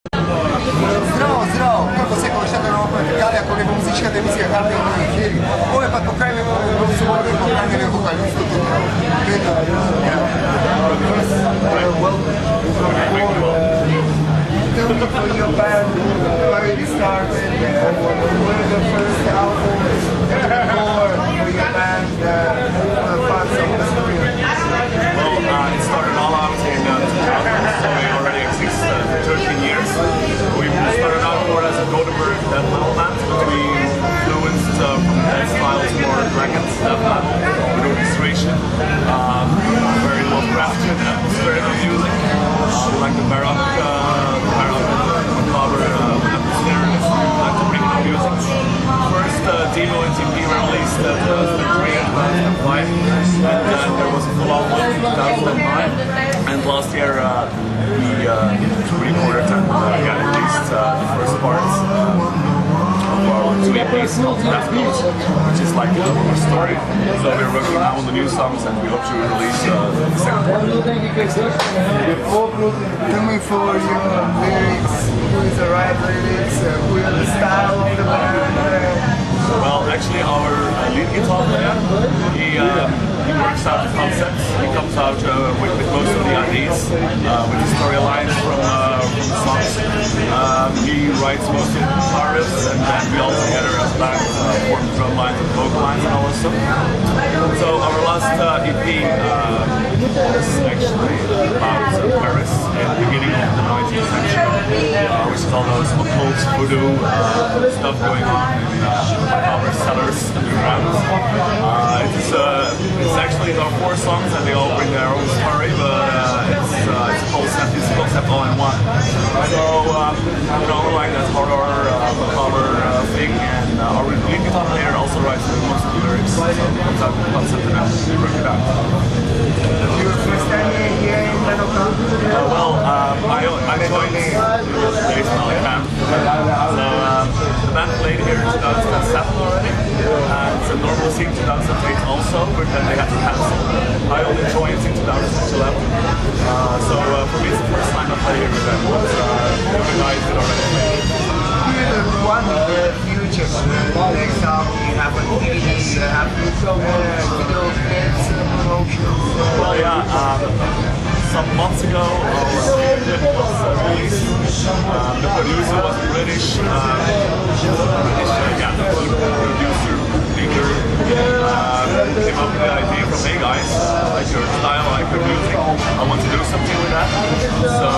Zdravo, zdravo, kako se kao šta da Evropa Italija, ko neka muzička emisija Harding u Hiri. Ovo je pa pokrajme u subotu, pokrajme ne vokalistu tu. Tell me for your band, where it started, where the first album or for your band, parts of the story. Well, it started all out in 2000, so we already exist for 13 years. We started out more as a Gothenburg death metal band, but we influenced from death styles more dragons, death metal, with orchestration, very low crafted atmospheric music. We like the baroque macabre atmosphere, we like to bring in music. First demo and EP were released at the 3 and 2005, and then there was a full album in 2009, and last year we recorded and released the first parts of our 2 EPs called Death Note, which is like our story. So we're working now on the new songs and we hope to release the second part. Tell me for your lyrics, who is the right lyrics, who is the style of the band? Well, actually our lead guitar player, he works out the concepts, he comes out with most of the ideas, with the storylines from the songs. He writes most of the guitar riffs, and then we all together as a band form drum lines and vocal lines and all that stuff. So our last EP was actually about Paris in the beginning of the 19th century, which is all those occult voodoo stuff going on in our cellars underground. It's actually our 4 songs and they all bring their own story, but it's a concept all in one. So you know, like that horror, macabre thing, and our lead guitar player also writes most of the lyrics, so it comes out with the concept and then we work it out. Your first time here in Metalcom? Well, I joined the days in Alicante. So the band played here in 2007 already, and it's a normal scene 2008 also, but then they had to cancel. I only joined in 2011, so for me it's the first time I play here with them, but the guys did already play. One of the futures, next album, you have a DVD, you have video clips, promotions. Well, yeah, some months ago our video was released. The producer was British, the producer, Peter, came up with the idea from, hey guys, I like your style, I like your music, I want to do something with that. So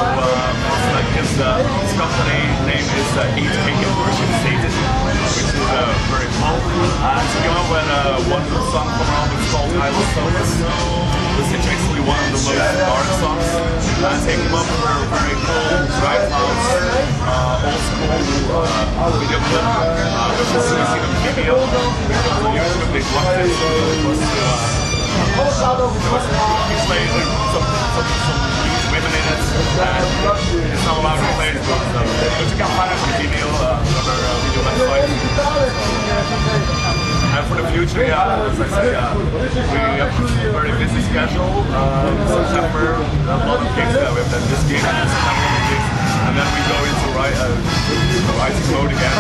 it's like his company name is Eat Vegan Worship Satan, which is very cool. So he came up with one song from our album called I Will Focus. This is basically one of the most dark songs. He came up with a very cool, drive house, old school video clip, which is seen on Vimeo. Because on YouTube they blocked it, so it was he played some women in it, and it's not allowed to play it, but you can find it on Vimeo, another video website. And for the future, yeah, as I said, we have a very busy schedule. In September, a lot of gigs. We have that this gig and September gigs, and then we go into writing mode again,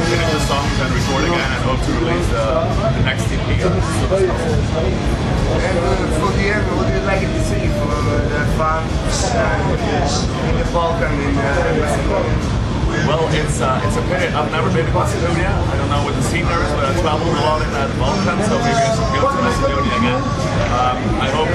finish the songs and record again, and hope to release the next EP. And for the end, what do you like to see for the fans in the Balkan, in Macedonia? Well, it's a pity. I've never been to Macedonia. I don't know what the scene there is, but I traveled a lot in the Balkans, so maybe I should go to Macedonia again. I hope